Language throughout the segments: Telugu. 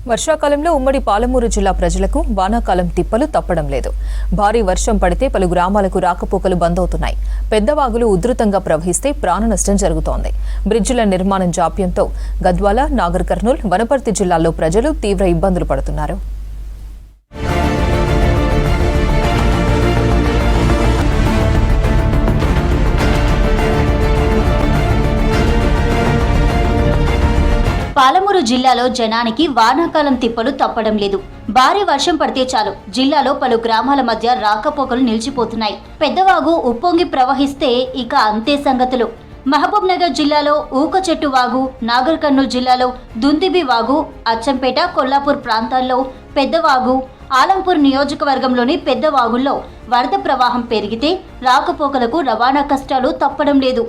వర్షాకాలంలో ఉమ్మడి పాలమూరు జిల్లా ప్రజలకు వానాకాలం తిప్పలు తప్పడం లేదు. భారీ వర్షం పడితే పలు గ్రామాలకు రాకపోకలు బంద్ అవుతున్నాయి. పెద్ద వాగులు ఉధృతంగా ప్రవహిస్తే ప్రాణ నష్టం జరుగుతోంది. బ్రిడ్జిల నిర్మాణం జాప్యంతో గద్వాల, నాగర్ కర్నూల్, వనపర్తి జిల్లాల్లో ప్రజలు తీవ్ర ఇబ్బందులు పడుతున్నారు. పాలమూరు జిల్లాలో జనానికి వానాకాలం తిప్పలు తప్పడం లేదు. భారీ వర్షం పడితే చాలు జిల్లాలో పలు గ్రామాల మధ్య రాకపోకలు నిలిచిపోతున్నాయి. పెద్దవాగు ఉప్పొంగి ప్రవహిస్తే ఇక అంతే సంగతులు. మహబూబ్ నగర్ జిల్లాలో ఊకచెట్టు వాగు, నాగర్ కర్నూల్ జిల్లాలో దుందిబి వాగు, అచ్చంపేట, కొల్లాపూర్ ప్రాంతాల్లో పెద్దవాగు, ఆలంపూర్ నియోజకవర్గంలోని పెద్ద వాగుల్లో వరద ప్రవాహం పెరిగితే రాకపోకలకు రవాణా కష్టాలు తప్పడం లేదు.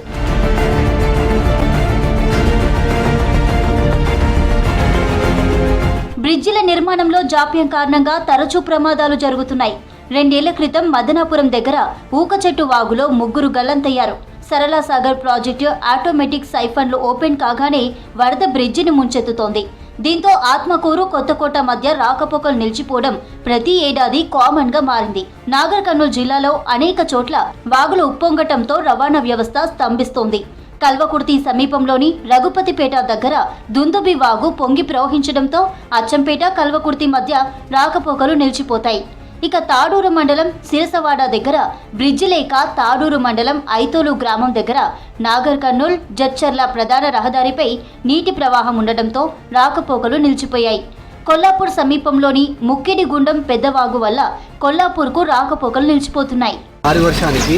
బ్రిడ్జిల నిర్మాణంలో జాప్యం కారణంగా తరచూ ప్రమాదాలు జరుగుతున్నాయి. 2 ఏళ్ల క్రితం మదనాపురం దగ్గర ఊకచెట్టు వాగులో 3 గల్లంతయ్యారు. సరళ సాగర్ ప్రాజెక్టు ఆటోమేటిక్ సైఫన్లు ఓపెన్ కాగానే వరద బ్రిడ్జిని ముంచెత్తుతోంది. దీంతో ఆత్మకూరు, కొత్తకోట మధ్య రాకపోకలు నిలిచిపోవడం ప్రతి ఏడాది కామన్ గా మారింది. నాగర్ కర్నూల్ జిల్లాలో అనేక చోట్ల వాగులు ఉప్పొంగటంతో రవాణా వ్యవస్థ స్తంభిస్తోంది. కల్వకుర్తి సమీపంలోని రఘుపతిపేట దగ్గర దుందుబి వాగు పొంగి ప్రవహించడంతో అచ్చంపేట, కల్వకుర్తి మధ్య రాకపోకలు నిలిచిపోతాయి. ఇక తాడూరు మండలం సిరసవాడ దగ్గర బ్రిడ్జి లేక తాడూరు మండలం ఐతోలు గ్రామం దగ్గర నాగర్ కర్నూల్, జడ్చర్ల ప్రధాన రహదారిపై నీటి ప్రవాహం ఉండటంతో రాకపోకలు నిలిచిపోయాయి. కొల్లాపూర్ సమీపంలోని ముక్కిడిగుండం పెద్దవాగు వల్ల కొల్లాపూర్కు రాకపోకలు నిలిచిపోతున్నాయి. భారీ వర్షానికి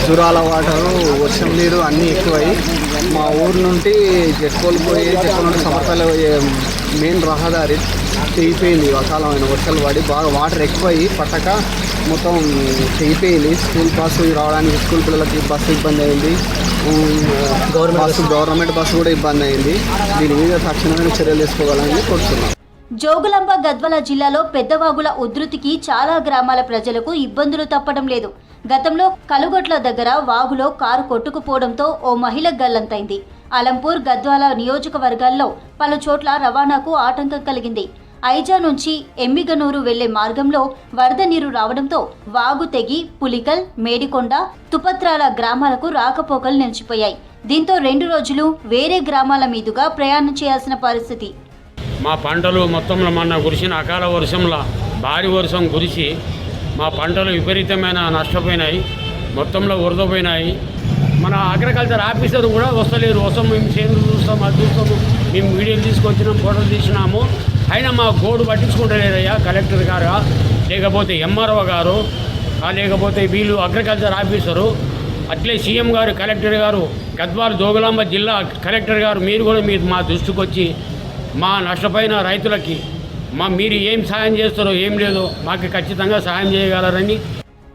జురాల వాటరు, వర్షం నీరు అన్నీ ఎక్కువై మా ఊరు నుండి జట్కోలు నుండి సమర్పల్లి పోయే మెయిన్ రహదారి తెగిపోయింది. అకాలమైన వర్షాలు పడి బాగా వాటర్ ఎక్కువయ్యి పట్టక మొత్తం తెగిపోయింది. స్కూల్ బస్సు రావడానికి స్కూల్ పిల్లలకి బస్సు ఇబ్బంది అయింది. గవర్నమెంట్ బస్సు కూడా ఇబ్బంది అయింది. దీని మీద తక్షణమైన చర్యలు తీసుకోవాలని కోరుతున్నాం. జోగులాంబ, గద్వాల జిల్లాలో పెద్దవాగుల ఉధృతికి చాలా గ్రామాల ప్రజలకు ఇబ్బందులు తప్పడం లేదు. గతంలో కలుగొట్ల దగ్గర వాగులో కారు కొట్టుకుపోవడంతో ఓ మహిళ గల్లంతైంది. అలంపూర్, గద్వాల నియోజకవర్గాల్లో పలు చోట్ల రవాణాకు ఆటంకం కలిగింది. ఐజా నుంచి ఎమ్మిగనూరు వెళ్లే మార్గంలో వరద నీరు రావడంతో వాగు తెగి పులికల్, మేడికొండ, తుపత్రాల గ్రామాలకు రాకపోకలు నిలిచిపోయాయి. దీంతో 2 రోజులు వేరే గ్రామాల మీదుగా ప్రయాణం చేయాల్సిన పరిస్థితి. మా పంటలు మొత్తంలో మొన్న కురిసిన అకాల వర్షంలో భారీ వర్షం కురిసి మా పంటలు విపరీతమైన నష్టపోయినాయి. మొత్తంలో వరదపోయినాయి. మన అగ్రికల్చర్ ఆఫీసర్ కూడా వస్తలేరు. మేము చేను చూస్తాం, అది చూస్తాము, మేము వీడియోలు తీసుకొచ్చినాం, ఫోటోలు తీసినాము. అయినా మా గోడు పట్టించుకుంటలేరయ్యా కలెక్టర్ గారు, లేకపోతే ఎంఆర్ఓ గారు, లేకపోతే వీళ్ళు అగ్రికల్చర్ ఆఫీసరు, అట్లే సీఎం గారు, కలెక్టర్ గారు, గద్వాల జోగులాంబ జిల్లా కలెక్టర్ గారు, మీరు కూడా మా దృష్టికి వచ్చి మా నష్టపోయిన రైతులకి మీరు ఏం సాయం చేస్తారో ఏం లేదో మాకు ఖచ్చితంగా సాయం చేయగలరని.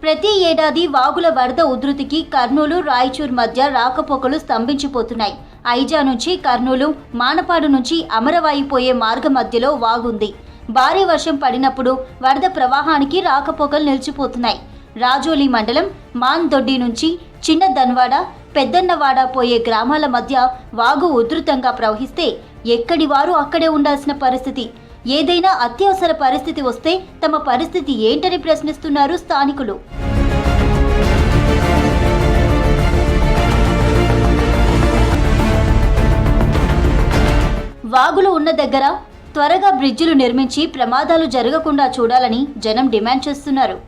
ప్రతి ఏడాది వాగుల వరద ఉధృతికి కర్నూలు, రాయచూర్ మధ్య రాకపోకలు స్తంభించిపోతున్నాయి. ఐజా నుంచి కర్నూలు, మానపాడు నుంచి అమరవాయి పోయే మార్గ మధ్యలో వాగుంది. భారీ వర్షం పడినప్పుడు వరద ప్రవాహానికి రాకపోకలు నిలిచిపోతున్నాయి. రాజోలి మండలం మాన్దొడ్డి నుంచి చిన్న దన్వాడ, పెద్దన్నవాడ పోయే గ్రామాల మధ్య వాగు ఉధృతంగా ప్రవహిస్తే ఎక్కడి వారు అక్కడే ఉండాల్సిన పరిస్థితి. ఏదైనా అత్యవసర పరిస్థితి వస్తే తమ పరిస్థితి ఏంటని ప్రశ్నిస్తున్నారు స్థానికులు. వాగులు ఉన్న దగ్గర త్వరగా బ్రిడ్జిలు నిర్మించి ప్రమాదాలు జరగకుండా చూడాలని జనం డిమాండ్ చేస్తున్నారు.